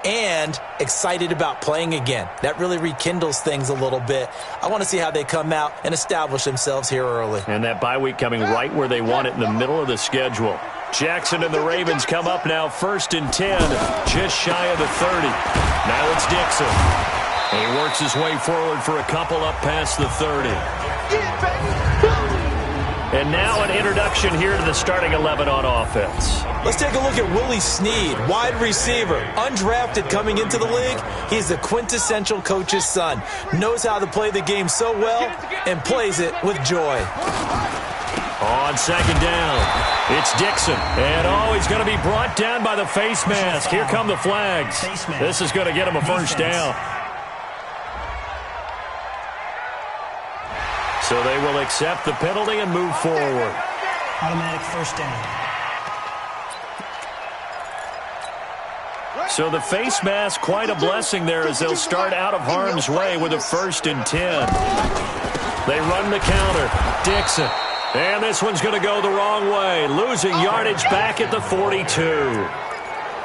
and excited about playing again. That really rekindles things a little bit. I want to see how they come out and establish themselves here early. And that bye week coming right where they want it, in the middle of the schedule. Jackson and the Ravens come up now 1st and 10, just shy of the 30. Now it's Dixon. He works his way forward for a couple up past the 30. And now an introduction here to the starting 11 on offense. Let's take a look at Willie Snead, wide receiver, undrafted coming into the league. He's the quintessential coach's son, knows how to play the game so well, and plays it with joy. On 2nd down, it's Dixon. And, he's going to be brought down by the face mask. Here come the flags. This is going to get him a first down. So they will accept the penalty and move forward. Automatic first down. So the face mask, quite a blessing there as they'll start out of harm's way with a 1st and 10. They run the counter. Dixon. And this one's going to go the wrong way, losing yardage back at the 42.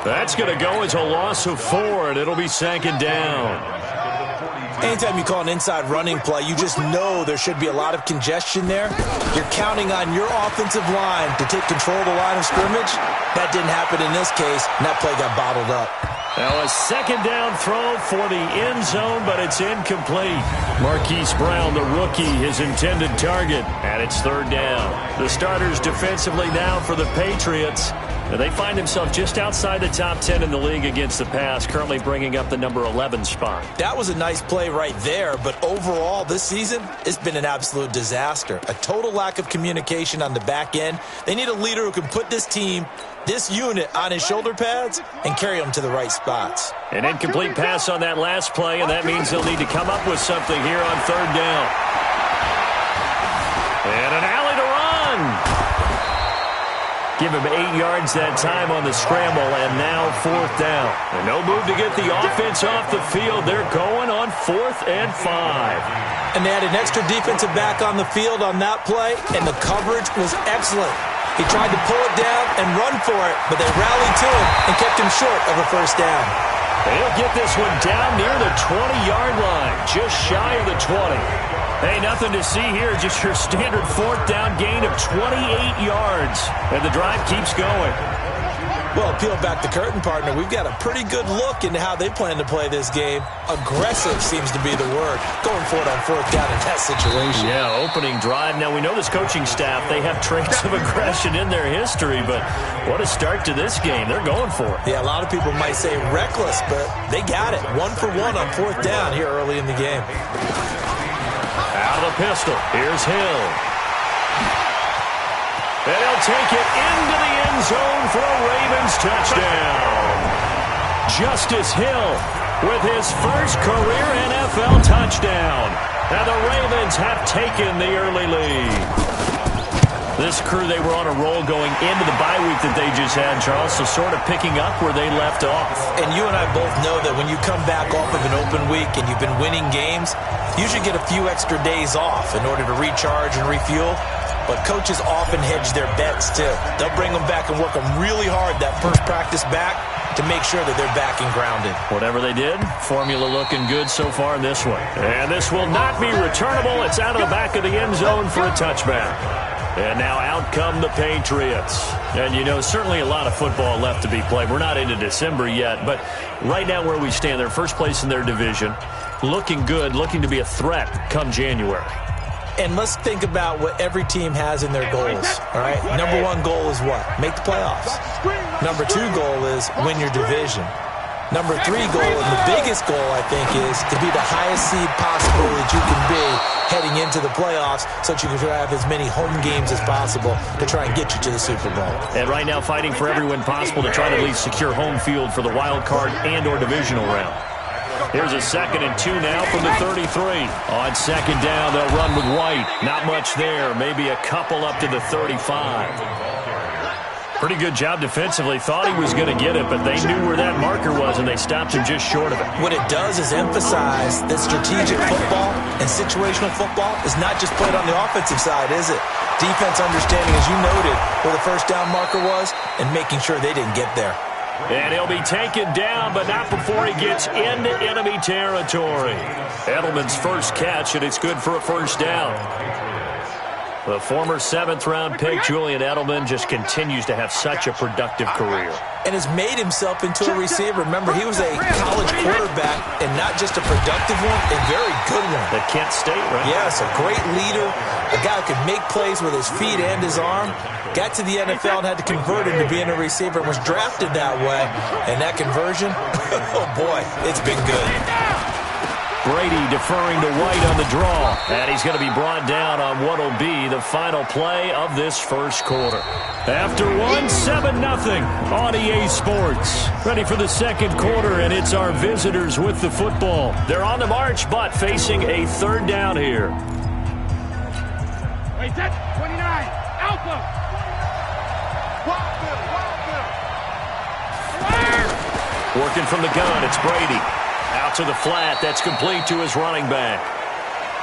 That's going to go as a loss of 4, and it'll be 2nd down. Anytime you call an inside running play, you just know there should be a lot of congestion there. You're counting on your offensive line to take control of the line of scrimmage. That didn't happen in this case, and that play got bottled up. Now a 2nd down throw for the end zone, but it's incomplete. Marquise Brown, the rookie, his intended target, and it's 3rd down. The starters defensively now for the Patriots. Now they find themselves just outside the top 10 in the league against the pass, currently bringing up the number 11 spot. That was a nice play right there, but overall this season, it's been an absolute disaster. A total lack of communication on the back end. They need a leader who can put this team, this unit, on his shoulder pads and carry them to the right spots. An incomplete pass on that last play, and that means they'll need to come up with something here on 3rd down. And an alley to run. Give him 8 yards that time on the scramble, and now 4th down. And no move to get the offense off the field. They're going on 4th and 5. And they had an extra defensive back on the field on that play, and the coverage was excellent. He tried to pull it down and run for it, but they rallied to him and kept him short of a first down. They'll get this one down near the 20-yard line, just shy of the 20. Hey, nothing to see here, just your standard 4th down gain of 28 yards. And the drive keeps going. Well, peel back the curtain, partner. We've got a pretty good look into how they plan to play this game. Aggressive seems to be the word. Going for it on 4th down in that situation. Yeah, opening drive. Now, we know this coaching staff, they have traits of aggression in their history, but what a start to this game. They're going for it. Yeah, a lot of people might say reckless, but they got it. 1 for 1 on 4th down here early in the game. Out of the pistol. Here's Hill. And he'll take it into the end zone for a Ravens touchdown. Justice Hill with his first career NFL touchdown. And the Ravens have taken the early lead. This crew, they were on a roll going into the bye week that they just had, Charles, so sort of picking up where they left off. And you and I both know that when you come back off of an open week and you've been winning games, you should get a few extra days off in order to recharge and refuel. But coaches often hedge their bets, too. They'll bring them back and work them really hard that first practice back to make sure that they're back and grounded. Whatever they did, formula looking good so far in this one. And this will not be returnable. It's out of the back of the end zone for a touchback. And now out come the Patriots. And, you know, certainly a lot of football left to be played. We're not into December yet, but right now where we stand, they're first place in their division. Looking good, looking to be a threat come January. And let's think about what every team has in their goals, all right? Number 1 goal is what? Make the playoffs. Number 2 goal is win your division. Number 3 goal, and the biggest goal, I think, is to be the highest seed possible that you can be heading into the playoffs so that you can have as many home games as possible to try and get you to the Super Bowl. And right now fighting for every win possible to try to at least secure home field for the wild card and or divisional round. Here's a 2nd and 2 now from the 33. On 2nd down, they'll run with White. Not much there. Maybe a couple up to the 35. Pretty good job defensively. Thought he was going to get it, but they knew where that marker was, and they stopped him just short of it. What it does is emphasize that strategic football and situational football is not just played on the offensive side, is it? Defense understanding, as you noted, where the first down marker was and making sure they didn't get there. And he'll be taken down, but not before he gets into enemy territory. Edelman's first catch, and it's good for a first down. The former 7th-round pick, Julian Edelman, just continues to have such a productive career. And has made himself into a receiver. Remember, he was a college quarterback, and not just a productive one, a very good one. At Kent State, right? Yes, a great leader, a guy who could make plays with his feet and his arm. Got to the NFL and had to convert into being a receiver and was drafted that way. And that conversion, oh boy, it's been good. Brady deferring to White on the draw. And he's going to be brought down on what will be the final play of this first quarter. After one, 7-0 on EA Sports. Ready for the second quarter, and it's our visitors with the football. They're on the march, but facing a third down here. Wait, that's 29. Alpha. Working from the gun, it's Brady. Out to the flat, that's complete to his running back.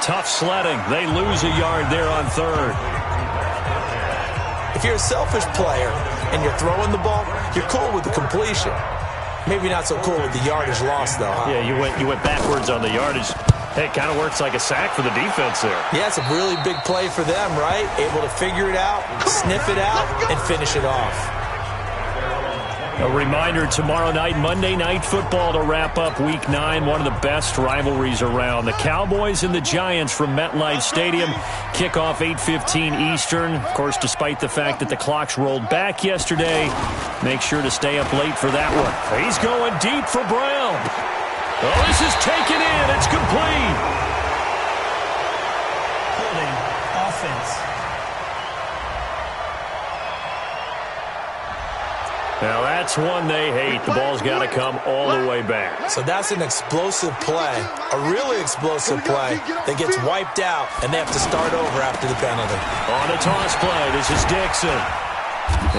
Tough sledding. They lose a yard there on third. If you're a selfish player and you're throwing the ball, you're cool with the completion. Maybe not so cool with the yardage loss, though. Huh? Yeah, you went backwards on the yardage. Hey, it kind of works like a sack for the defense there. Yeah, it's a really big play for them, right? Able to figure it out, sniff it out, and finish it off. A reminder, tomorrow night, Monday Night Football to wrap up Week 9, one of the best rivalries around. The Cowboys and the Giants from MetLife Stadium. Kickoff 8:15 Eastern. Of course, despite the fact that the clocks rolled back yesterday, make sure to stay up late for that one. He's going deep for Brown. Oh, this is taken in. It's complete. Holding offense. Now, that's one they hate. The ball's got to come all the way back. So that's an explosive play, a really explosive play that gets wiped out, and they have to start over after the penalty. On a toss play, this is Dixon.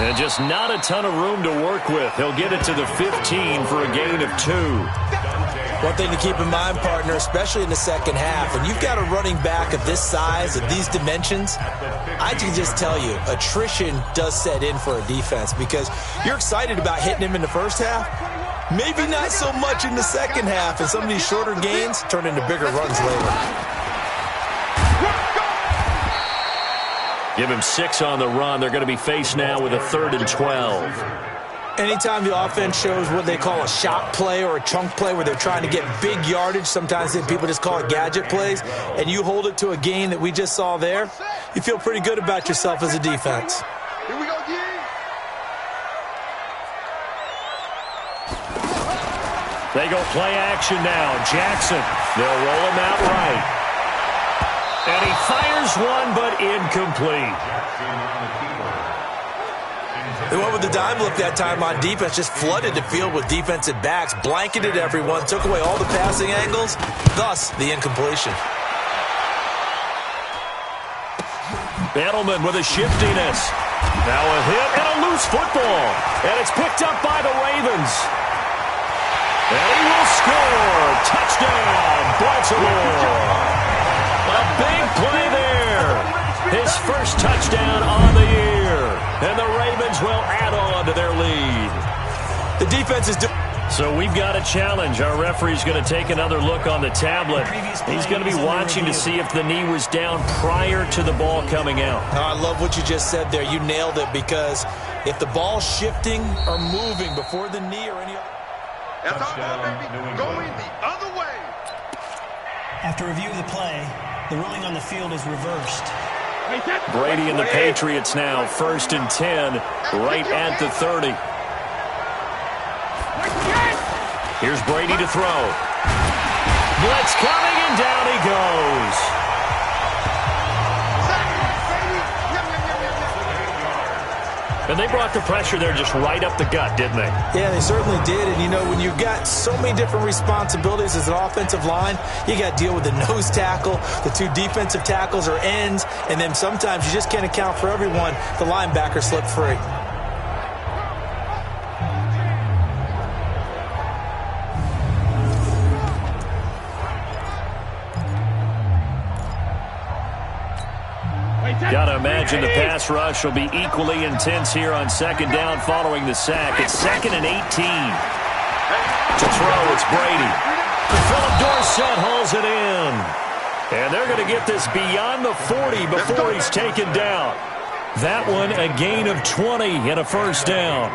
And just not a ton of room to work with. He'll get it to the 15 for a gain of 2. One thing to keep in mind, partner, especially in the second half, and you've got a running back of this size, of these dimensions, I can just tell you, attrition does set in for a defense because you're excited about hitting him in the first half. Maybe not so much in the second half, and some of these shorter gains turn into bigger runs later. Give him 6 on the run. They're going to be faced now with a 3rd and 12. Anytime the offense shows what they call a shot play or a chunk play where they're trying to get big yardage, sometimes people just call it gadget plays, and you hold it to a gain that we just saw there, you feel pretty good about yourself as a defense. Here we go, They go play action now. Jackson, they'll roll him out right. And he fires one, but incomplete. They went with the dime look that time on defense, just flooded the field with defensive backs, blanketed everyone, took away all the passing angles, thus the incompletion. Edelman with a shiftiness. Now a hit and a loose football. And it's picked up by the Ravens. And he will score. Touchdown, Baltimore. A big play there. His first touchdown on the year. And the Ravens will add on to their lead. The defense is doing... So we've got a challenge. Our referee's going to take another look on the tablet. He's going to be watching to see if the knee was down prior to the ball coming out. Oh, I love what you just said there. You nailed it, because if the ball's shifting or moving before the knee or any other... That's all, baby. Going the other way. After review of the play, the ruling on the field is reversed. Brady and the Patriots now 1st and 10, right at the 30. Here's Brady to throw. Blitz coming, and down he goes. And they brought the pressure there just right up the gut, didn't they? Yeah, they certainly did. And, you know, when you've got so many different responsibilities as an offensive line, you got to deal with the nose tackle, the 2 defensive tackles or ends, and then sometimes you just can't account for everyone. The linebacker slipped free. Got to imagine the pass rush will be equally intense here on second down following the sack. It's 2nd and 18. To throw, it's Brady. Philip Dorsett hauls it in. And they're going to get this beyond the 40 before he's taken down. That one a gain of 20 and a first down.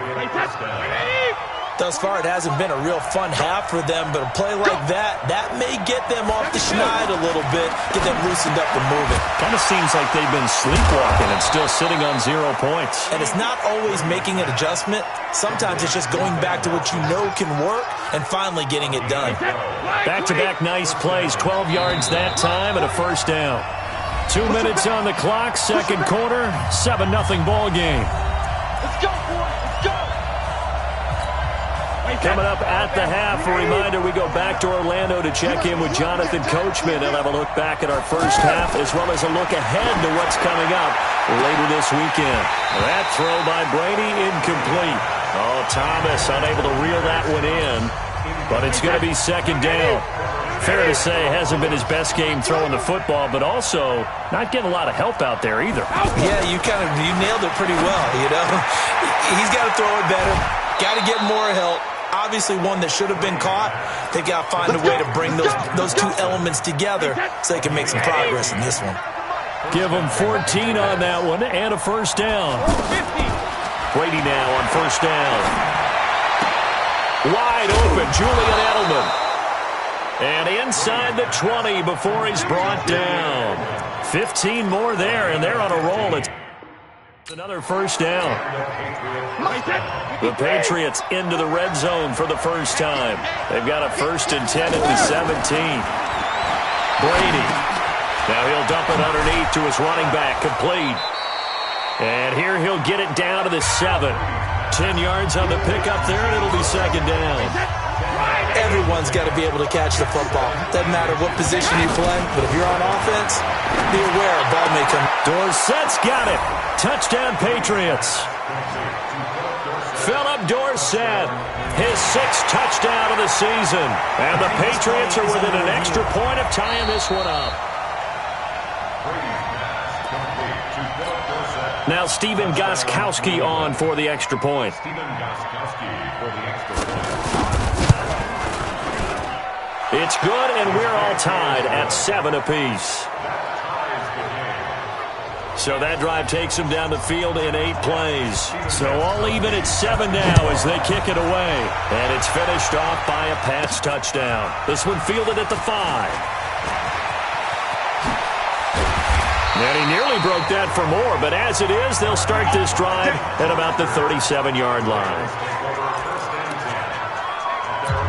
Thus far, it hasn't been a real fun half for them, but a play like that may get them off the schneid a little bit, get them loosened up and moving. Kind of seems like they've been sleepwalking and still sitting on 0 points. And it's not always making an adjustment. Sometimes it's just going back to what you know can work and finally getting it done. Back-to-back nice plays, 12 yards that time and a first down. 2 minutes on the clock, second quarter, 7-0 ball game. Let's go, boys. Let's go. Coming up at the half, a reminder, we go back to Orlando to check in with Jonathan Coachman and have a look back at our first half as well as a look ahead to what's coming up later this weekend. That throw by Brady incomplete. Oh, Thomas unable to reel that one in, but it's going to be second down. Fair to say, hasn't been his best game throwing the football, but also not getting a lot of help out there either. Yeah, you nailed it pretty well, you know. He's got to throw it better, got to get more help. Obviously one that should have been caught. They've got to find a way to bring those two elements together so they can make some progress in this one. Give them 14 on that one and a first down. Brady now on first down. Wide open, Julian Edelman. And inside the 20 before he's brought down. 15 more there, and they're on a roll. It's another first down. The Patriots into the red zone for the first time. They've got a 1st and 10 at the 17. Brady. Now he'll dump it underneath to his running back, complete. And here he'll get it down to the 7. 10 yards on the pickup there, and it'll be second down. Everyone's got to be able to catch the football. Doesn't matter what position you play, but if you're on offense, be aware a ball may come. Dorsett's got it. Touchdown, Patriots. Philip Dorsett, his 6th touchdown of the season. And the Patriots are within an extra point of tying this one up. Now Stephen Gostkowski on for the extra point. It's good, and we're all tied at 7 apiece. So that drive takes them down the field in 8 plays. So all even at 7 now as they kick it away. And it's finished off by a pass touchdown. This one fielded at the 5. And he nearly broke that for more, but as it is, they'll start this drive at about the 37-yard line.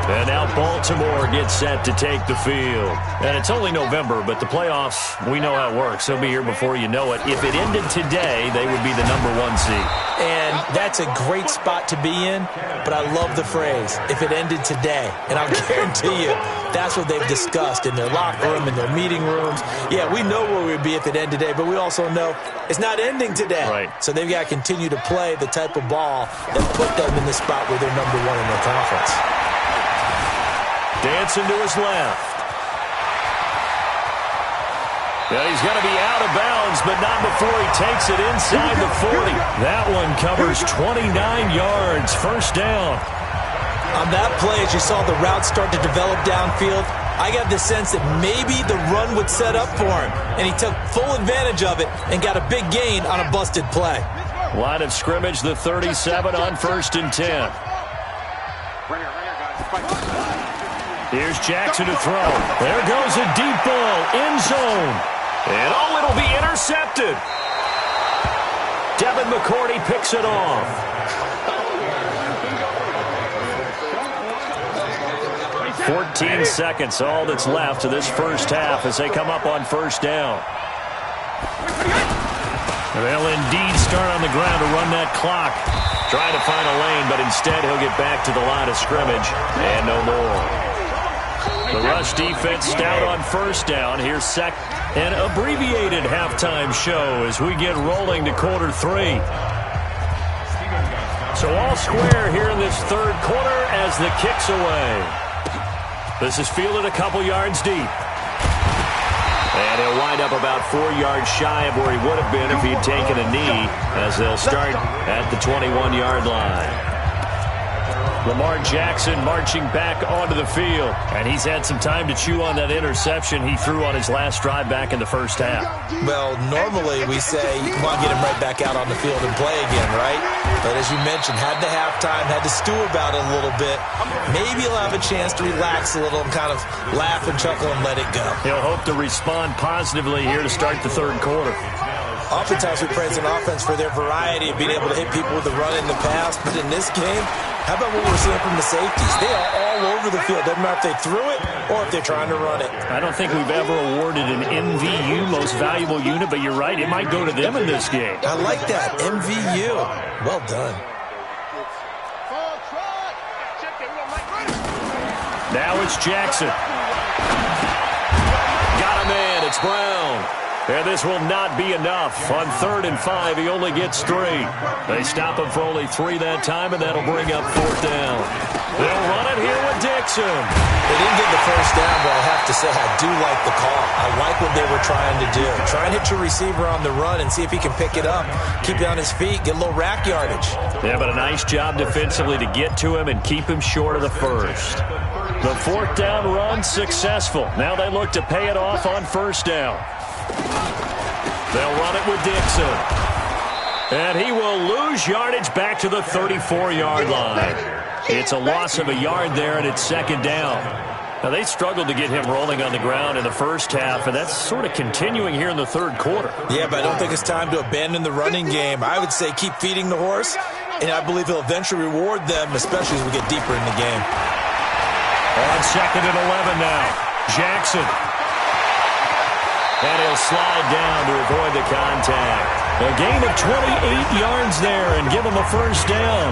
And now Baltimore gets set to take the field. And it's only November, but the playoffs, we know how it works. They'll be here before you know it. If it ended today, they would be the #1 seed. And that's a great spot to be in, but I love the phrase, if it ended today. And I'll guarantee you, that's what they've discussed in their locker room, in their meeting rooms. Yeah, we know where we'd be if it ended today, but we also know it's not ending today. Right. So they've got to continue to play the type of ball that put them in the spot where they're #1 in their conference. Dancing to his left. Yeah, he's going to be out of bounds, but not before he takes it inside the 40. That one covers 29 yards. First down. On that play, as you saw the route start to develop downfield, I got the sense that maybe the run would set up for him, and he took full advantage of it and got a big gain on a busted play. Line of scrimmage, the 37 on 1st and 10. Here's Jackson to throw. There goes a deep ball, end zone. And oh, it'll be intercepted. Devin McCourty picks it off. "14 seconds, all that's left of this first half as they come up on first down. They'll indeed start on the ground to run that clock. Trying to find a lane, but instead he'll get back to the line of scrimmage. And no more. The rush defense stout on first down. Here's an abbreviated halftime show as we get rolling to quarter 3. So all square here in this third quarter as the kick's away. This is fielded a couple yards deep. And he'll wind up about 4 yards shy of where he would have been if he'd taken a knee, as they'll start at the 21-yard line. Lamar Jackson marching back onto the field. And he's had some time to chew on that interception he threw on his last drive back in the first half. Well, normally we say you want to get him right back out on the field and play again, right? But as you mentioned, had the halftime, had to stew about it a little bit. Maybe he'll have a chance to relax a little and kind of laugh and chuckle and let it go. He'll hope to respond positively here to start the third quarter. Oftentimes we praise an offense for their variety of being able to hit people with the run in the pass. But in this game, how about what we're seeing from the safeties? They are all over the field. Doesn't matter if they threw it or if they're trying to run it. I don't think we've ever awarded an MVU, most valuable unit, but you're right, it might go to them in this game. I like that, MVU. Well done. Now it's Jackson. Got a man, it's Brown. And this will not be enough. On 3rd and 5, he only gets 3. They stop him for only 3 that time, and that'll bring up 4th down. They'll run it here with Dixon. They didn't get the first down, but I have to say I do like the call. I like what they were trying to do. Try and hit your receiver on the run and see if he can pick it up. Keep it on his feet, get a little rack yardage. Yeah, but a nice job defensively to get to him and keep him short of the first. The 4th down run successful. Now they look to pay it off on 1st down. They'll run it with Dixon. And he will lose yardage back to the 34-yard line. It's a loss of a yard there, and it's 2nd down. Now, they struggled to get him rolling on the ground in the first half, and that's sort of continuing here in the third quarter. Yeah, but I don't think it's time to abandon the running game. I would say keep feeding the horse, and I believe he'll eventually reward them, especially as we get deeper in the game. On 2nd and 11 now. Jackson. And he'll slide down to avoid the contact. A gain of 28 yards there and give him a 1st down.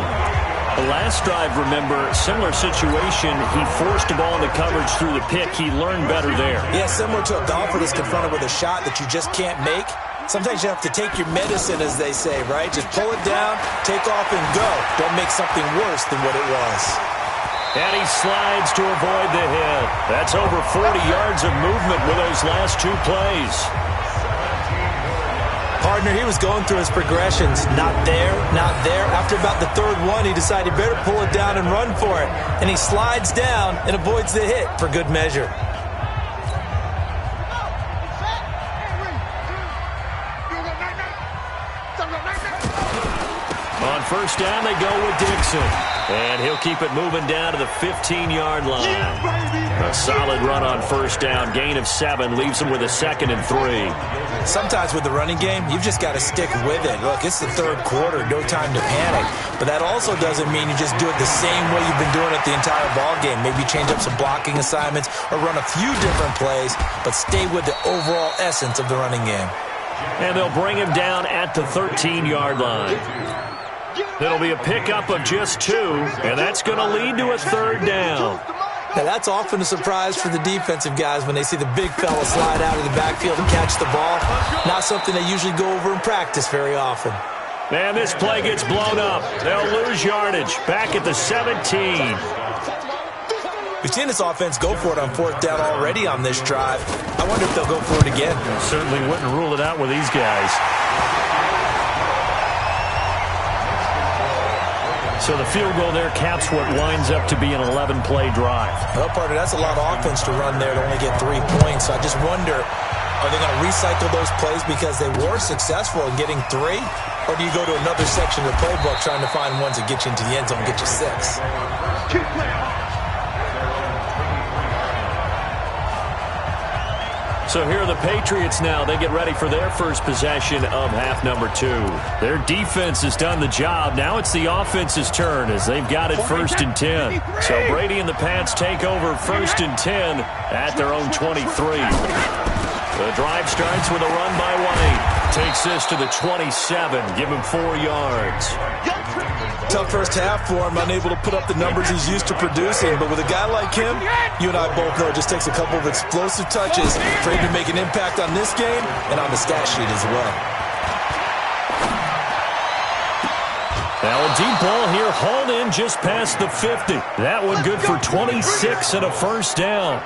The last drive, remember, similar situation. He forced the ball into coverage through the pick. He learned better there. Yeah, similar to a golfer that's confronted with a shot that you just can't make. Sometimes you have to take your medicine, as they say, right? Just pull it down, take off, and go. Don't make something worse than what it was. And he slides to avoid the hit. That's over 40 yards of movement with those last 2 plays. Partner, he was going through his progressions. Not there, not there. After about the 3rd one, he decided he better pull it down and run for it. And he slides down and avoids the hit for good measure. On 1st down, they go with Dixon. And he'll keep it moving down to the 15-yard line. A solid run on 1st down. Gain of 7 leaves him with a 2nd and 3. Sometimes with the running game, you've just got to stick with it. Look, it's the 3rd quarter. No time to panic. But that also doesn't mean you just do it the same way you've been doing it the entire ball game. Maybe change up some blocking assignments or run a few different plays, but stay with the overall essence of the running game. And they'll bring him down at the 13-yard line. It'll be a pickup of just 2, and that's going to lead to a 3rd down. Now, that's often a surprise for the defensive guys when they see the big fella slide out of the backfield and catch the ball. Not something they usually go over in practice very often. And this play gets blown up. They'll lose yardage back at the 17. We've seen this offense go for it on 4th down already on this drive. I wonder if they'll go for it again. Certainly wouldn't rule it out with these guys. So the field goal there caps what winds up to be an 11-play drive. Well, partner, that's a lot of offense to run there to only get 3 points. So I just wonder, are they going to recycle those plays because they were successful in getting 3? Or do you go to another section of the playbook trying to find ones that get you into the end zone and get you 6? Keep playing. So here are the Patriots now. They get ready for their first possession of half number 2. Their defense has done the job. Now it's the offense's turn as they've got it 1st and 10. So Brady and the Pats take over 1st and 10 at their own 23. The drive starts with a run by White. Takes this to the 27. Give him 4 yards. Tough first half for him, unable to put up the numbers he's used to producing. But with a guy like him, you and I both know it just takes a couple of explosive touches for him to make an impact on this game and on the stat sheet as well. Now a deep ball here hauled in just past the 50. That one good for 26 and a 1st down.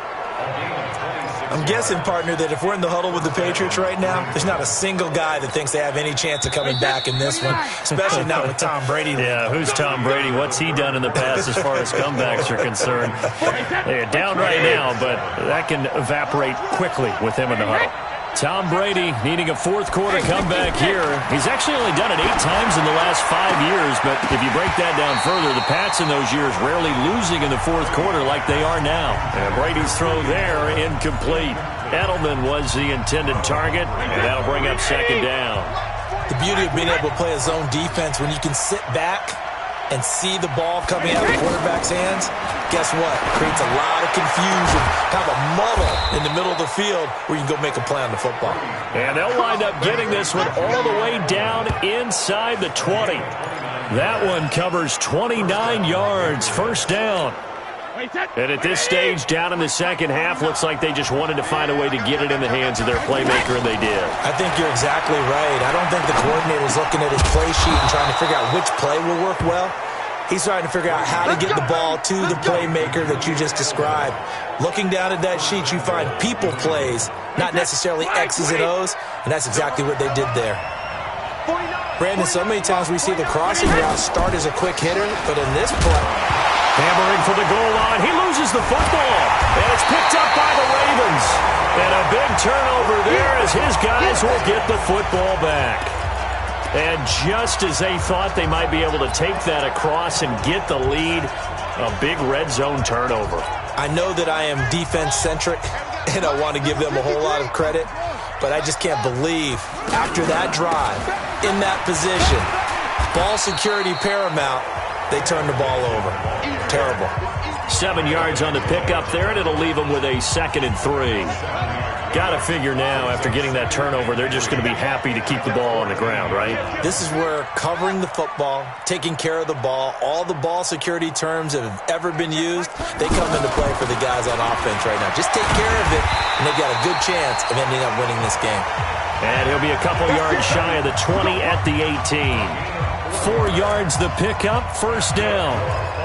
I'm guessing, partner, that if we're in the huddle with the Patriots right now, there's not a single guy that thinks they have any chance of coming back in this one, especially not with Tom Brady. Yeah, who's Tom Brady? What's he done in the past as far as comebacks are concerned? They're down right now, but that can evaporate quickly with him in the huddle. Tom Brady needing a fourth-quarter comeback here. He's actually only done it 8 times in the last 5 years, but if you break that down further, the Pats in those years rarely losing in the fourth quarter like they are now. And Brady's throw there, incomplete. Edelman was the intended target, and that'll bring up second down. The beauty of being able to play a zone defense when you can sit back and see the ball coming out of the quarterback's hands, guess what? Creates a lot of confusion, kind of a muddle in the middle of the field where you can go make a play on the football. And they'll wind up getting this one all the way down inside the 20. That one covers 29 yards, first down. And at this stage, down in the second half, looks like they just wanted to find a way to get it in the hands of their playmaker, and they did. I think you're exactly right. I don't think the coordinator's looking at his play sheet and trying to figure out which play will work well. He's trying to figure out how to get the ball to the playmaker that you just described. Looking down at that sheet, you find people plays, not necessarily X's and O's, and that's exactly what they did there. Brandon, so many times we see the crossing route start as a quick hitter, but in this play, hammering for the goal line. He loses the football, and it's picked up by the Ravens. And a big turnover there as his guys will get the football back. And just as they thought they might be able to take that across and get the lead, a big red zone turnover. I know that I am defense-centric, and I want to give them a whole lot of credit, but I just can't believe after that drive, in that position, ball security paramount, they turn the ball over. Terrible. 7 yards on the pickup there, and it'll leave them with a 2nd and 3. Got to figure now, after getting that turnover, they're just going to be happy to keep the ball on the ground, right? This is where covering the football, taking care of the ball, all the ball security terms that have ever been used, they come into play for the guys on offense right now. Just take care of it, and they've got a good chance of ending up winning this game. And he'll be a couple yards shy of the 20 at the 18. 4 yards the pickup, first down.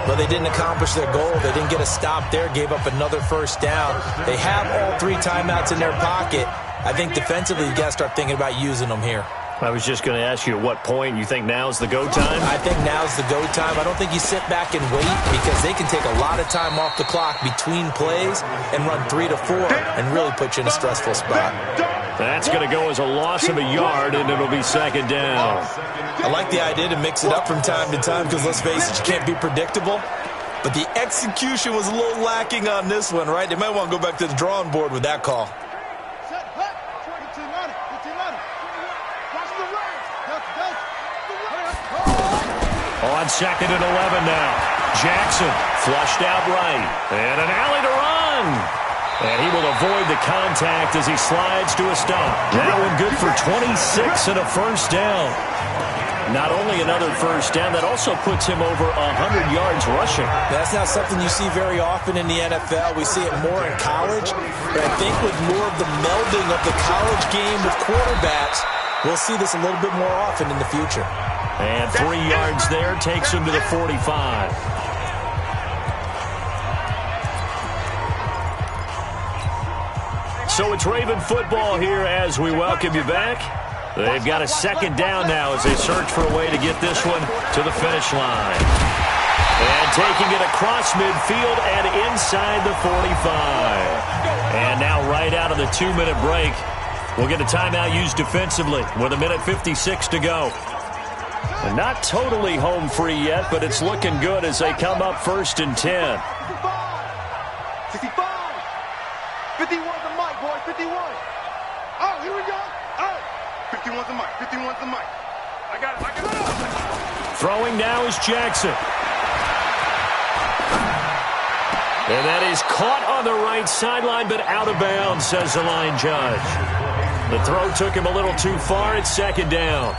Well, they didn't accomplish their goal. They didn't get a stop there, gave up another first down. They have all 3 timeouts in their pocket. I think defensively you got to start thinking about using them here. I was just going to ask you at what point you think now's the go time? I think now's the go time. I don't think you sit back and wait because they can take a lot of time off the clock between plays and run 3 to 4 and really put you in a stressful spot. That's going to go as a loss of a yard, and it'll be second down. I like the idea to mix it up from time to time because, let's face it, you can't be predictable. But the execution was a little lacking on this one, right? They might want to go back to the drawing board with that call. On 2nd and 11 now. Jackson flushed out right. And an alley to run. And he will avoid the contact as he slides to a stop. That one good for 26 and a first down. Not only another first down, that also puts him over 100 yards rushing. That's not something you see very often in the NFL. We see it more in college. But I think with more of the melding of the college game with quarterbacks, we'll see this a little bit more often in the future. And 3 yards there takes him to the 45. So it's Raven football here as we welcome you back. They've got a second down now as they search for a way to get this one to the finish line. And taking it across midfield and inside the 45. And now right out of the 2-minute break, we'll get a timeout used defensively with 1:56 to go. And not totally home free yet, but it's looking good as they come up 1st and 10. 65. 51's the mic, boys. 51. Oh, here we go. Oh, 51's the mic. 51's the mic. I got it. Throwing now is Jackson. And that is caught on the right sideline, but out of bounds, says the line judge. The throw took him a little too far. It's second down.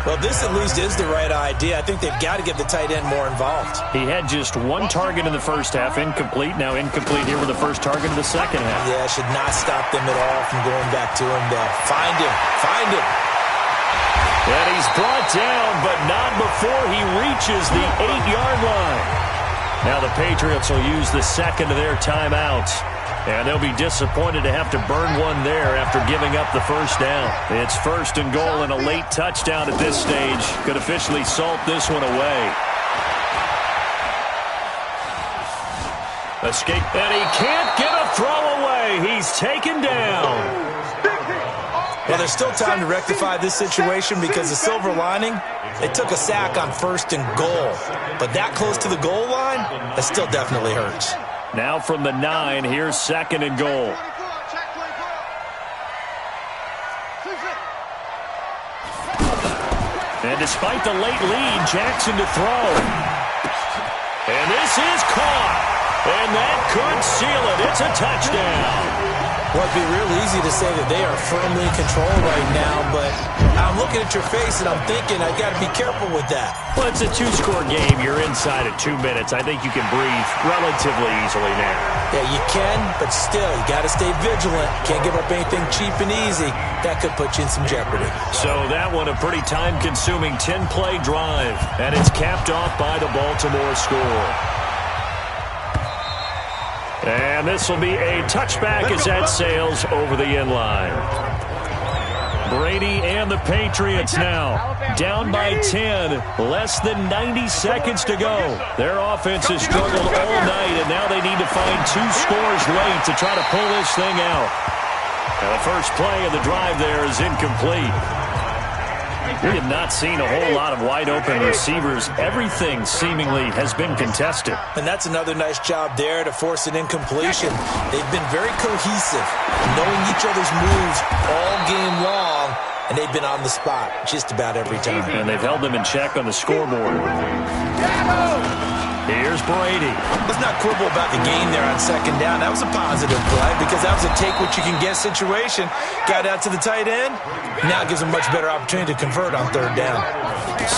Well, this at least is the right idea. I think they've got to get the tight end more involved. He had just 1 target in the first half, incomplete. Now incomplete here with the first target of the second half. Yeah, should not stop them at all from going back to him. Find him. Find him. And he's brought down, but not before he reaches the 8-yard line. Now the Patriots will use the second of their timeouts. And they'll be disappointed to have to burn one there after giving up the first down. It's 1st and goal and a late touchdown at this stage could officially salt this one away. Escape, and he can't get a throw away. He's taken down. Well, there's still time to rectify this situation because the silver lining, they took a sack on 1st and goal. But that close to the goal line, that still definitely hurts. Now from the 9, here's 2nd and goal. And despite the late lead, Jackson to throw. And this is caught. And that could seal it. It's a touchdown. Well, it'd be real easy to say that they are firmly in control right now, but I'm looking at your face and I'm thinking I got to be careful with that. Well, it's a 2-score game. You're inside at 2 minutes. I think you can breathe relatively easily now. Yeah, you can, but still, you got to stay vigilant. Can't give up anything cheap and easy. That could put you in some jeopardy. So that one a pretty time-consuming 10-play drive, and it's capped off by the Baltimore score. And this will be a touchback as that sails over the end line. Brady and the Patriots now down by 10. Less than 90 seconds to go. Their offense has struggled all night, and now they need to find 2 scores late to try to pull this thing out. Now the first play of the drive there is incomplete. We have not seen a whole lot of wide-open receivers. Everything seemingly has been contested. And that's another nice job there to force an incompletion. They've been very cohesive, knowing each other's moves all game long, and they've been on the spot just about every time. And they've held them in check on the scoreboard. Here's Brady. Let's not quibble about the game there on 2nd down. That was a positive play because that was a take-what-you-can-get situation. Got out to the tight end. Now it gives them a much better opportunity to convert on 3rd down.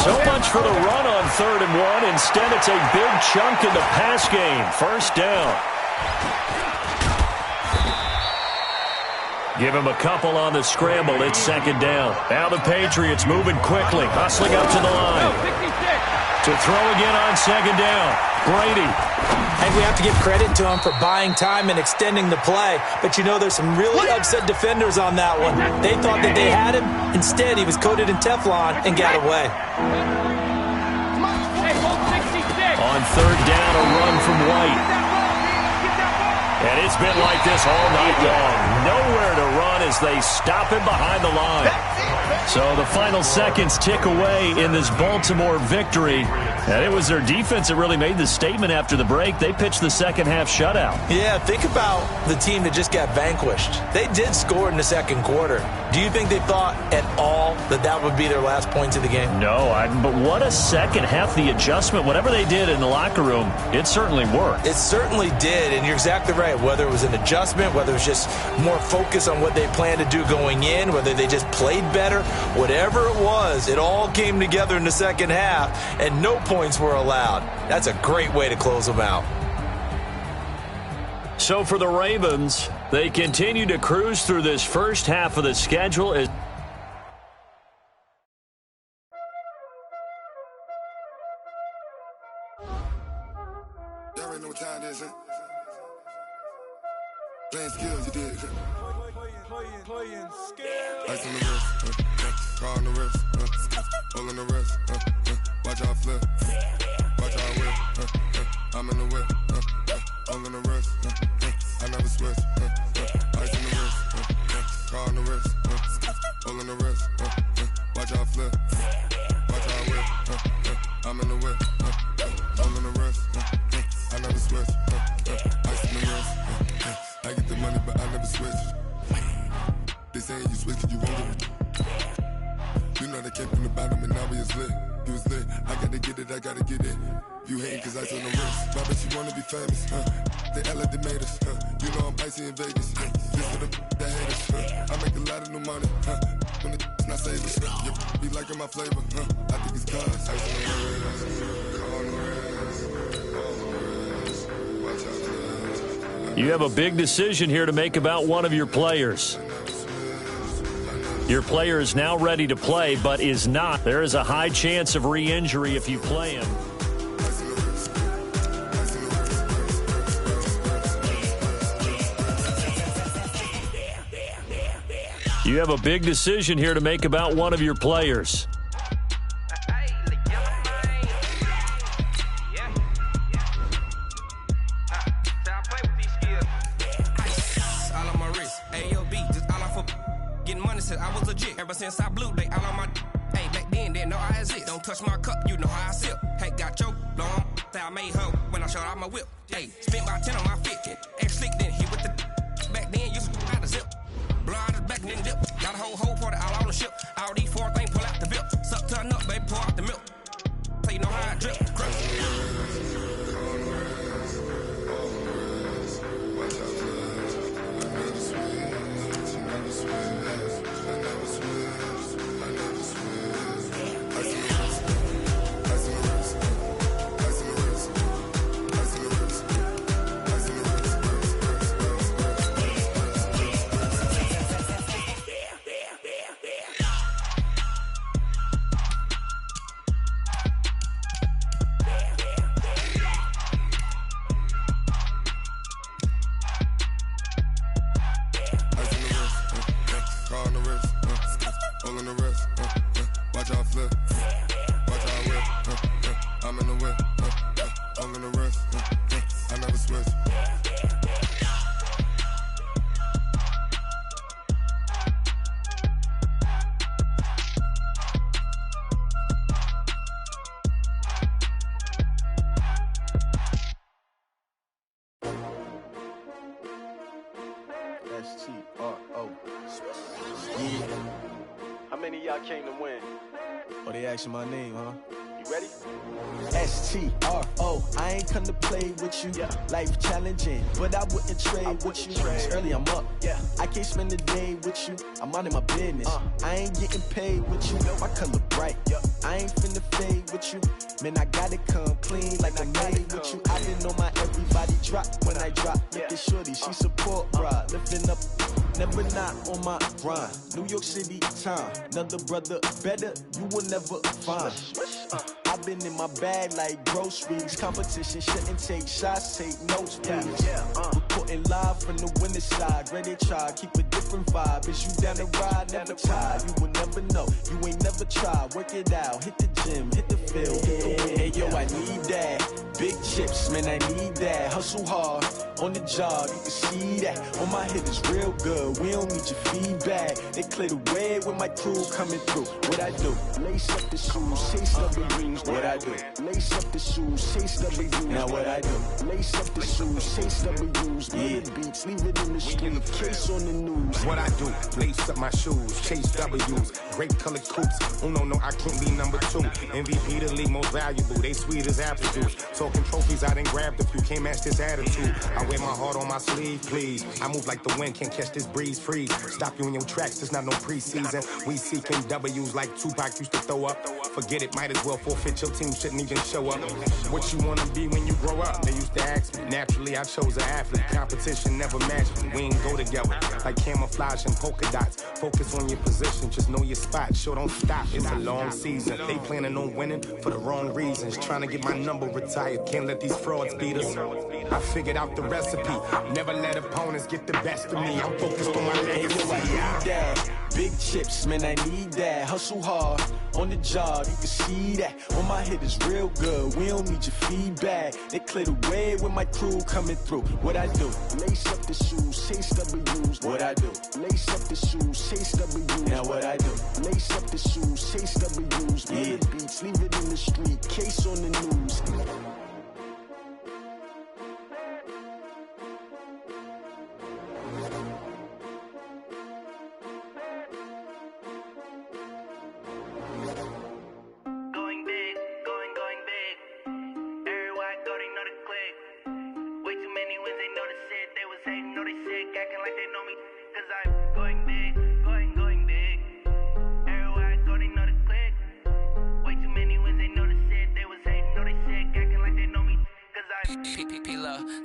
So much for the run on 3rd and 1. Instead, it's a big chunk in the pass game. 1st down. Give him a couple on the scramble. It's 2nd down. Now the Patriots moving quickly, hustling up to the line. To throw again on 2nd down. Brady. And we have to give credit to him for buying time and extending the play. But, you know, there's some really upset defenders on that one. They thought that they had him. Instead, he was coated in Teflon and got away. On 3rd down, a run from White. And it's been like this all night long. Nowhere to run as they stop him behind the line. So the final seconds tick away in this Baltimore victory. And it was their defense that really made the statement after the break. They pitched the second-half shutout. Yeah, think about the team that just got vanquished. They did score in the 2nd quarter. Do you think they thought at all that that would be their last points of the game? No, but what a second half. The adjustment, whatever they did in the locker room, it certainly worked. It certainly did, and you're exactly right. Whether it was an adjustment, whether it was just more focus on what they planned to do going in, whether they just played better, whatever it was, it all came together in the 2nd half, and no points were allowed. That's a great way to close them out. So for the Ravens, they continue to cruise through this first half of the schedule. There ain't no time, this ain't. Playing skills, you did. Playing skills. Ice on the wrist, car on the wrist, hole in the wrist, watch out flip, watch out whip, I'm in the whip, hole in the wrist, I never switch, ice on the wrist, car on the wrist, hole in the wrist, watch out flip, watch out whip, I'm in the whip, hole in the wrist, I never switch, ice on the wrist, I get the money but I never switch. They saying you switch 'cause you won't get it. You know they came from the bottom and now we is lit. You was lit, I gotta get it, I gotta get it. You hating 'cause ice on the wrist. Why bet you wanna be famous, They act like they made us, You know I'm icy in Vegas, This for the that hate us, I make a lot of new money, When the not saving, You be liking my flavor, I think it's cause ice on the wrist, on the wrist, watch out the wrist. You have a big decision here to make about one of your players. Your player is now ready to play, but is not. There is a high chance of re-injury if you play him. You have a big decision here to make about one of your players. All on my wrist, AOB, just all off of getting money since I was legit. Ever since I blew, they all on my. Hey, back then, didn't know I exist. Don't touch my cup, you know how I sip. Hey, got choked, long. I made her when I showed out my whip. Hey, spent about 10 on my fit. Ex-slick, then hit with the. Back then, used to out the zip. Blow out his back, then dip. Got a whole party all on the ship. All these four things pull out the VIP. Suck, turn up, baby, pour out the milk. So you know how I drip. S-T-R-O. Yeah. How many of y'all came to win? Oh, they asking my name, huh? You ready? S-T-R-O. I ain't come to play with you. Yeah. Life challenging, but I wouldn't trade with you. It's early, I'm up. Yeah. I can't spend the day with you. I'm minding my business. I ain't getting paid with you. My color bright. Yeah. I ain't finna fade with you. Man, I gotta come clean like I'm made with you. I didn't know my everybody drop when I drop. Look at shorty, she support ride. Lifting up, never not on my grind. New York City time. Another brother better, you will never find. I've been in my bag like groceries. Competition shouldn't take shots, take notes, please. Reporting live from the winning side. Ready to try, keep a different vibe. Is you down the ride, never tired. You will never know, you ain't never tried. Work it out, hit the gym, hit the field, hit the wind. Hey yo, I need that. Big chips, man, I need that. Hustle hard, on the job, you can see that. On my hit is real good, we don't need your feedback. They clear the way with my crew coming through. What I do? Lace up the shoes, chase double greens. What I do? Lace up the shoes, chase double greens. Now what I do? Lace up the shoes, chase double greens. Yeah, beats, leave it in the street, case on the news. What I do? Lace up my shoes, chase W's. Great colored coops. Oh no, I can't be number 2. MVP the league most valuable. They sweet as apple juice. Talking trophies, I done grabbed a few. Can't match this attitude. I wear my heart on my sleeve, please. I move like the wind, can't catch this breeze. Freeze. Stop you in your tracks. There's not no preseason. We seeking W's like Tupac used to throw up. Forget it, might as well forfeit. Your team shouldn't even show up. What you wanna be when you grow up? They used to ask me. Naturally, I chose an athlete. Competition never matched me. We ain't go together like camouflage and polka dots. Focus on your position, just know your spot. Sure, don't stop. It's a long season. They planning on winning for the wrong reasons. Trying to get my number retired. Can't let these frauds beat us. I figured out the recipe. Never let opponents get the best of me. I'm focused on my legacy. Big chips, man, I need that. Hustle hard, on the job, you can see that. On my hit is real good, we don't need your feedback. They clear the way with my crew coming through. What I do? Lace up the shoes, chase W's. What I do? Lace up the shoes, chase W's. Now what I do? Lace up the shoes, chase W's. Yeah, beats, leave it in the street, case on the news.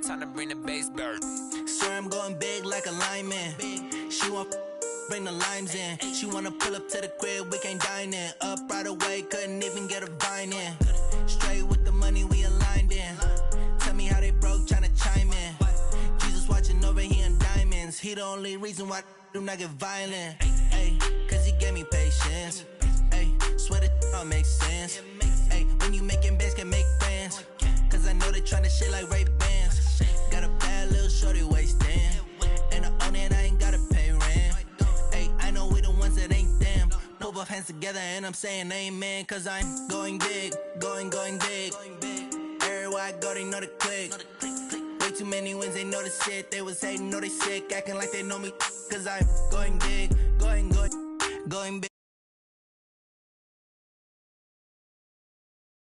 Time to bring the bass bird. Swear I'm going big like a lineman. She want bring the limes in. She wanna pull up to the crib, we can't dine in. Up right away, couldn't even get a vine in. Straight with the money, we aligned in. Tell me how they broke, tryna chime in. Jesus watching over here in diamonds. He the only reason why do not get violent. Ayy, cause he gave me patience. Ayy, swear that all makes sense. Ayy, when you making bands, can make friends. Cause I know they tryna shit like Ray-Bans. Got a bad little shorty wasting. And I own it, I ain't gotta pay rent. Ayy, I know we the ones that ain't them. Pull both hands together and I'm saying amen. Cause I'm going big, going big. Everywhere I go, they know the click. Way too many wins, they know the shit. They was hating, know they sick, acting like they know me. Cause I'm going big, going big.